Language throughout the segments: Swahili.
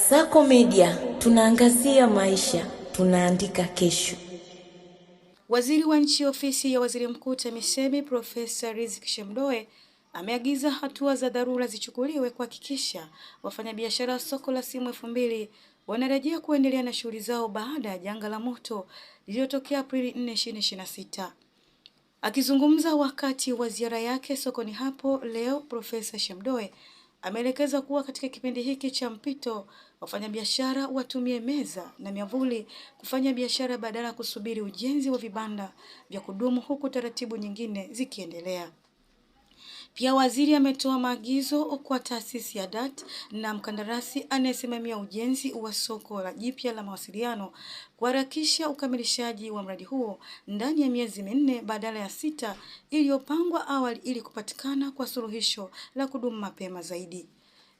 Kasako Media, tunaangazia maisha, tunaandika kesho. Waziri wa Nchi Ofisi ya Waziri Mkuu TAMISEMI Profesa Riziki Shemdoe ameagiza hatua za dharura zichukuliwe kuhakikisha wafanyabiashara wa soko la Simu 2000 wanarejea kuendelea na shughuli zao baada ya janga la moto lililotokea Aprili 4, 2026. Akizungumza wakati wa ziara yake sokoni hapo leo, Profesa Shemdoe ameelekeza kuwa katika kipindi hiki cha mpito wafanyabiashara watumie meza na miavuli kufanya biashara badala ya kusubiri ujenzi wa vibanda vya kudumu, huku taratibu nyingine zikiendelea. Pia waziri ametoa maagizo kwa taasisi ya DART na mkandarasi anayesimamia ujenzi wa soko la jipya la mawasiliano kuharakisha ukamilishaji wa mradi huo ndani ya miezi 4 badala ya 6 iliyopangwa awali ili kupatikana kwa suluhisho la kudumu mapema zaidi.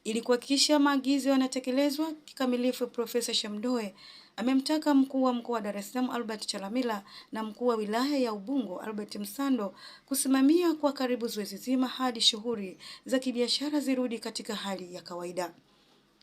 Ili kuhakikisha maagizo yanatekelezwa kikamilifu, Profesa Shemdoe amemtaka mkuu wa mkoa wa Dar es Salaam Albert Chalamila na mkuu wa wilaya ya Ubungo Albert Msando kusimamia kwa karibu zoezi zima hadi shughuli za kibiashara zirudi katika hali ya kawaida.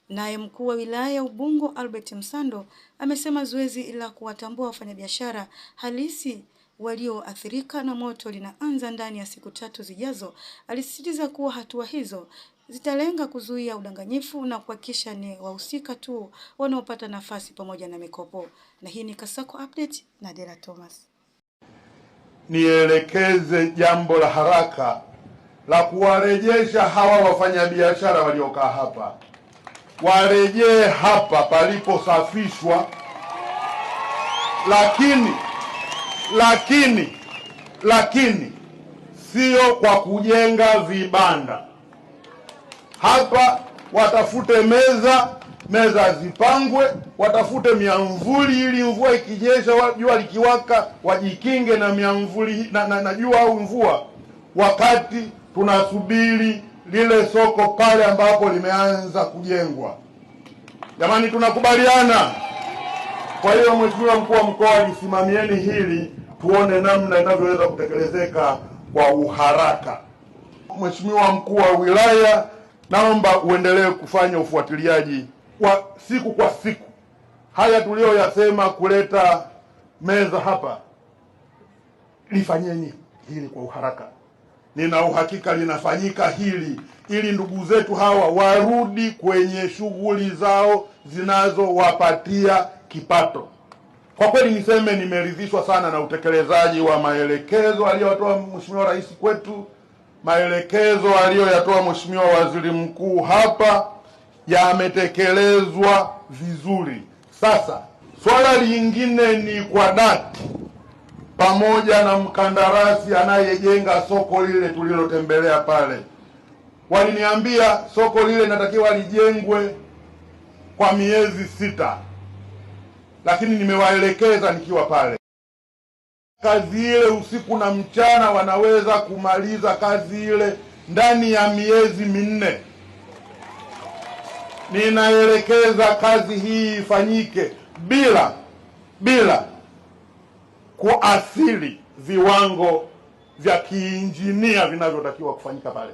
Naye mkuu wa wilaya ya Ubungo Albert Msando amesema zoezi la kuwatambua wafanyabiashara halisi walioathirika na moto linaanza ndani ya siku 3 zijazo. Alisisitiza kuwa hatua hizo zitalenga kuzuia udanganyifu na kuhakikisha ni wahusika tu wanaopata nafasi pamoja na mikopo. Na hii ni Kasako Update na Dela Thomas. Nielekeze jambo la haraka la kuwarejesha hawa wafanyabiashara waliokaa hapa. Warejee hapa paliposafishwa, lakini sio kwa kujenga vibanda. Hapa watafute meza zipangwe, watafute miamvuli ili mvua ikinyesha, jua likiwaka, wajikinge na miamvuli na jua au mvua, wakati tunasubiri lile soko pale ambapo limeanza kujengwa. Jamani, tunakubaliana? Kwa hiyo Mheshimiwa Mkuu wa Mkoa, lisimamieni hili tuone namna inavyoweza kutekelezeka kwa uharaka. Mheshimiwa Mkuu wa Wilaya, naomba uendelee kufanya ufuatiliaji wa siku kwa siku. Haya tuliyoyasema, kuleta meza hapa, lifanyeni hili kwa uharaka. Nina uhakika linafanyika hili ili ndugu zetu hawa warudi kwenye shughuli zao zinazowapatia kipato. Kwa kweli niseme nimeridhishwa sana na utekelezaji wa maelekezo aliyotoa Mheshimiwa Rais kwetu. Maelekezo aliyoyatoa Mheshimiwa Waziri Mkuu hapa yametekelezwa vizuri. Sasa swala lingine ni kwa DART pamoja na mkandarasi anayejenga soko lile tulilotembelea pale. Waliniambia soko lile linatakiwa lijengwe kwa miezi 6, lakini nimewaelekeza nikiwa pale, kazi ile usiku na mchana wanaweza kumaliza kazi ile ndani ya miezi 4. Ninaelekeza kazi hii ifanyike bila kuathiri viwango vya kiinjinia vinavyotakiwa kufanyika pale.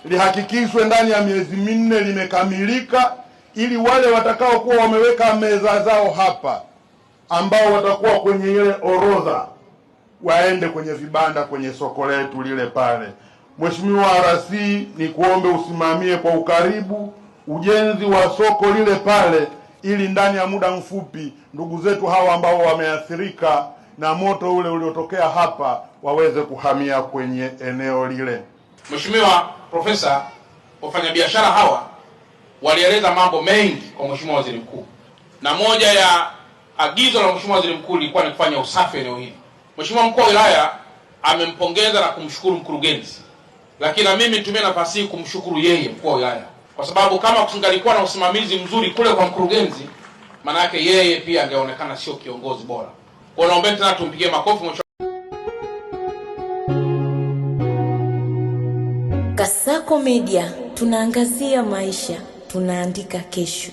Lihakikishwe ndani ya miezi 4 limekamilika, ili wale watakao kuwa wameweka meza zao hapa, ambao watakuwa kwenye ile orodha, waende kwenye vibanda kwenye soko letu lile pale. Mheshimiwa RC, ni kuombe usimamie kwa ukaribu ujenzi wa soko lile pale, ili ndani ya muda mfupi ndugu zetu hawa ambao wameathirika na moto ule uliotokea hapa waweze kuhamia kwenye eneo lile. Mheshimiwa Profesa, wafanyabiashara hawa walieleza mambo mengi kwa Mheshimiwa Waziri Mkuu, na moja ya agizo la Mheshimiwa Waziri Mkuu lilikuwa ni kufanya usafi eneo hili. Mheshimiwa Mkuu wa Wilaya amempongeza na kumshukuru mkurugenzi, lakini na mimi nitumie nafasi hii kumshukuru yeye Mkuu wa Wilaya, kwa sababu kama kusingalikuwa na usimamizi mzuri kule kwa mkurugenzi, maana yake yeye pia angeonekana sio kiongozi bora. Kwa naomba tena tumpigie makofi Mheshimiwa. Kasako Media, tunaangazia maisha, tunaandika kesho.